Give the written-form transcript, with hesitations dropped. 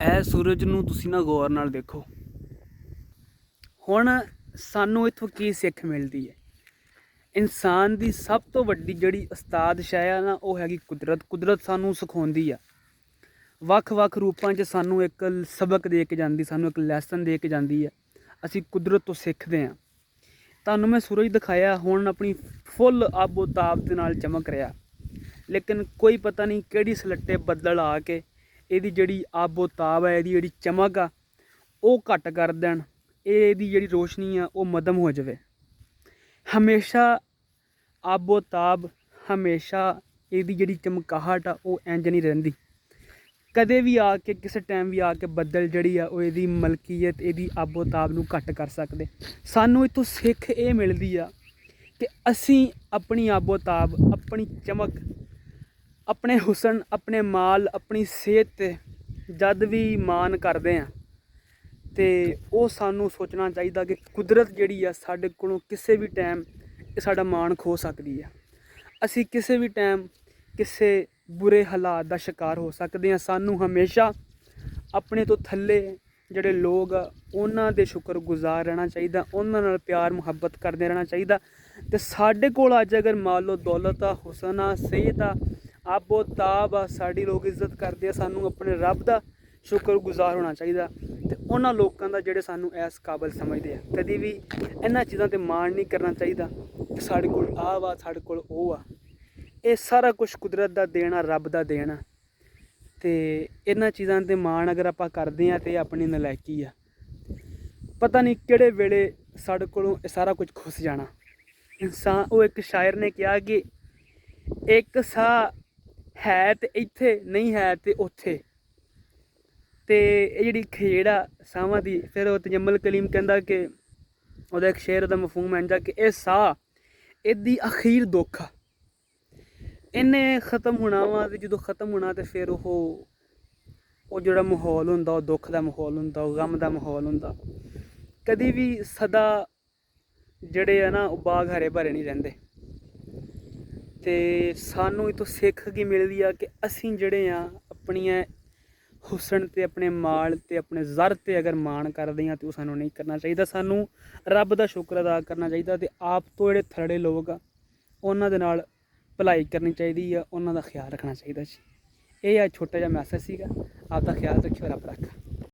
ਇਹ ਸੂਰਜ ਨੂੰ ਤੁਸੀਂ ਨਾ ਗੌਰ ਨਾਲ ਦੇਖੋ। ਹੁਣ ਸਾਨੂੰ ਇੱਥੋਂ ਕੀ ਸਿੱਖ ਮਿਲਦੀ ਹੈ? ਇਨਸਾਨ ਦੀ ਸਭ ਤੋਂ ਵੱਡੀ ਜਿਹੜੀ ਉਸਤਾਦ ਸ਼ੈ ਆ ਨਾ, ਉਹ ਹੈਗੀ ਕੁਦਰਤ। ਕੁਦਰਤ ਸਾਨੂੰ ਸਿਖਾਉਂਦੀ ਆ, ਵੱਖ ਵੱਖ ਰੂਪਾਂ 'ਚ ਸਾਨੂੰ ਇੱਕ ਸਬਕ ਦੇ ਕੇ ਜਾਂਦੀ, ਸਾਨੂੰ ਇੱਕ ਲੈਸਨ ਦੇ ਕੇ ਜਾਂਦੀ ਹੈ। ਅਸੀਂ ਕੁਦਰਤ ਤੋਂ ਸਿੱਖਦੇ ਹਾਂ। ਤੁਹਾਨੂੰ ਮੈਂ ਸੂਰਜ ਦਿਖਾਇਆ, ਹੁਣ ਆਪਣੀ ਫੁੱਲ ਆਬੋ ਤਾਬ ਦੇ ਨਾਲ ਚਮਕ ਰਿਹਾ, ਲੇਕਿਨ ਕੋਈ ਪਤਾ ਨਹੀਂ ਕਿਹੜੀ ਸਲੱਟੇ ਬੱਦਲ ਆ ਕੇ ਇਹਦੀ ਜਿਹੜੀ ਆਬੋ ਤਾਬ ਹੈ, ਇਹਦੀ ਜਿਹੜੀ ਚਮਕ ਆ, ਉਹ ਘੱਟ ਕਰ ਦੇਣ, ਇਹਦੀ ਜਿਹੜੀ ਰੋਸ਼ਨੀ ਆ ਉਹ ਮੱਧਮ ਹੋ ਜਾਵੇ। ਹਮੇਸ਼ਾ ਆਬੋ ਤਾਬ, ਹਮੇਸ਼ਾ ਇਹਦੀ ਜਿਹੜੀ ਚਮਕਾਹਟ ਆ ਉਹ ਇੰਝ ਨਹੀਂ ਰਹਿੰਦੀ। ਕਦੇ ਵੀ ਆ ਕੇ, ਕਿਸੇ ਟਾਈਮ ਵੀ ਆ ਕੇ ਬੱਦਲ ਜਿਹੜੀ ਆ ਉਹ ਇਹਦੀ ਮਲਕੀਅਤ, ਇਹਦੀ ਆਬੋ ਤਾਬ ਨੂੰ ਘੱਟ ਕਰ ਸਕਦੇ। ਸਾਨੂੰ ਇੱਥੋਂ ਸਿੱਖ ਇਹ ਮਿਲਦੀ ਆ ਕਿ ਅਸੀਂ ਆਪਣੀ ਆਬੋ ਤਾਬ, ਆਪਣੀ ਚਮਕ, ਆਪਣੇ ਹੁਸਨ, ਆਪਣੇ ਮਾਲ, ਆਪਣੀ ਸਿਹਤ 'ਤੇ ਜਦ ਵੀ ਮਾਣ ਕਰਦੇ ਹਾਂ ਅਤੇ ਉਹ ਸਾਨੂੰ ਸੋਚਣਾ ਚਾਹੀਦਾ ਕਿ ਕੁਦਰਤ ਜਿਹੜੀ ਆ ਸਾਡੇ ਕੋਲੋਂ ਕਿਸੇ ਵੀ ਟਾਈਮ ਇਹ ਸਾਡਾ ਮਾਣ ਖੋ ਸਕਦੀ ਆ। ਅਸੀਂ ਕਿਸੇ ਵੀ ਟਾਈਮ ਕਿਸੇ ਬੁਰੇ ਹਾਲਾਤ ਦਾ ਸ਼ਿਕਾਰ ਹੋ ਸਕਦੇ ਹਾਂ। ਸਾਨੂੰ ਹਮੇਸ਼ਾ ਆਪਣੇ ਤੋਂ ਥੱਲੇ ਜਿਹੜੇ ਲੋਕ ਆ ਉਹਨਾਂ ਦੇ ਸ਼ੁਕਰਗੁਜ਼ਾਰ ਰਹਿਣਾ ਚਾਹੀਦਾ, ਉਹਨਾਂ ਨਾਲ ਪਿਆਰ ਮੁਹੱਬਤ ਕਰਦੇ ਰਹਿਣਾ ਚਾਹੀਦਾ। ਅਤੇ ਸਾਡੇ ਕੋਲ ਅੱਜ ਅਗਰ ਮੰਨ ਲਓ ਦੌਲਤ ਆ, ਹੁਸਨ ਆ, ਸਿਹਤ ਆ, ਆਬੋ ਤਾਬ ਆ, ਸਾਡੀ ਲੋਕ ਇੱਜ਼ਤ ਕਰਦੇ ਆ, ਸਾਨੂੰ ਆਪਣੇ ਰੱਬ ਦਾ ਸ਼ੁਕਰਗੁਜ਼ਾਰ ਹੋਣਾ ਚਾਹੀਦਾ ਅਤੇ ਉਹਨਾਂ ਲੋਕਾਂ ਦਾ ਜਿਹੜੇ ਸਾਨੂੰ ਇਸ ਕਾਬਲ ਸਮਝਦੇ ਆ। ਕਦੀ ਵੀ ਇਹਨਾਂ ਚੀਜ਼ਾਂ 'ਤੇ ਮਾਣ ਨਹੀਂ ਕਰਨਾ ਚਾਹੀਦਾ ਕਿ ਸਾਡੇ ਕੋਲ ਆਹ ਵਾ, ਸਾਡੇ ਕੋਲ ਉਹ ਆ। ਇਹ ਸਾਰਾ ਕੁਛ ਕੁਦਰਤ ਦਾ ਦੇਣ ਆ, ਰੱਬ ਦਾ ਦੇਣ ਆ। ਅਤੇ ਇਹਨਾਂ ਚੀਜ਼ਾਂ 'ਤੇ ਮਾਣ ਅਗਰ ਆਪਾਂ ਕਰਦੇ ਹਾਂ ਤਾਂ ਇਹ ਆਪਣੀ ਨਲਾਇਕੀ ਆ। ਪਤਾ ਨਹੀਂ ਕਿਹੜੇ ਵੇਲੇ ਸਾਡੇ ਕੋਲੋਂ ਇਹ ਸਾਰਾ ਕੁਝ ਖੁੱਸ ਜਾਣਾ। ਇਨਸਾਨ, ਉਹ ਇੱਕ ਸ਼ਾਇਰ ਨੇ ਕਿਹਾ ਕਿ ਇੱਕ ਸਾਹ ਹੈ ਤੇ ਇੱਥੇ, ਨਹੀਂ ਹੈ ਤੇ ਉੱਥੇ। ਅਤੇ ਇਹ ਜਿਹੜੀ ਖੇਡ ਆ ਸਾਹਾਂ ਦੀ, ਫਿਰ ਉਹ ਤਜਮੁਲ ਕਲੀਮ ਕਹਿੰਦਾ ਕਿ ਉਹਦਾ ਇੱਕ ਸ਼ੇਰ ਦਾ ਮਫਹੂਮ ਇੰਝ ਕਿ ਇਹ ਸਾਹ, ਇਹਦੀ ਅਖੀਰ ਦੁੱਖ ਆ, ਇਹਨੇ ਖ਼ਤਮ ਹੋਣਾ ਵਾ। ਅਤੇ ਜਦੋਂ ਖ਼ਤਮ ਹੋਣਾ ਤਾਂ ਫਿਰ ਉਹ ਜਿਹੜਾ ਮਾਹੌਲ ਹੁੰਦਾ, ਉਹ ਦੁੱਖ ਦਾ ਮਾਹੌਲ ਹੁੰਦਾ, ਉਹ ਗਮ ਦਾ ਮਾਹੌਲ ਹੁੰਦਾ। ਕਦੀ ਵੀ ਸਦਾ ਜਿਹੜੇ ਆ ਨਾ ਉਹ ਬਾਗ ਹਰੇ ਭਰੇ ਨਹੀਂ ਰਹਿੰਦੇ। ਅਤੇ ਸਾਨੂੰ ਇਹ ਤੋਂ ਸਿੱਖ ਕੀ ਮਿਲਦੀ ਆ ਕਿ ਅਸੀਂ ਜਿਹੜੇ ਆ ਆਪਣੀਆਂ ਹੁਸਨ 'ਤੇ, ਆਪਣੇ ਮਾਲ 'ਤੇ, ਆਪਣੇ ਜ਼ਰ 'ਤੇ ਅਗਰ ਮਾਣ ਕਰਦੇ ਹਾਂ ਤਾਂ ਉਹ ਸਾਨੂੰ ਨਹੀਂ ਕਰਨਾ ਚਾਹੀਦਾ। ਸਾਨੂੰ ਰੱਬ ਦਾ ਸ਼ੁਕਰ ਅਦਾ ਕਰਨਾ ਚਾਹੀਦਾ ਅਤੇ ਆਪ ਤੋਂ ਜਿਹੜੇ ਥਰੜੇ ਲੋਕ ਆ ਉਹਨਾਂ ਦੇ ਨਾਲ ਭਲਾਈ ਕਰਨੀ ਚਾਹੀਦੀ ਆ, ਉਹਨਾਂ ਦਾ ਖਿਆਲ ਰੱਖਣਾ ਚਾਹੀਦਾ ਜੀ। ਇਹ ਅੱਜ ਛੋਟਾ ਜਿਹਾ ਮੈਸੇਜ ਸੀਗਾ। ਆਪ ਦਾ ਖਿਆਲ ਰੱਖਿਓ, ਰੱਬ ਰੱਖ।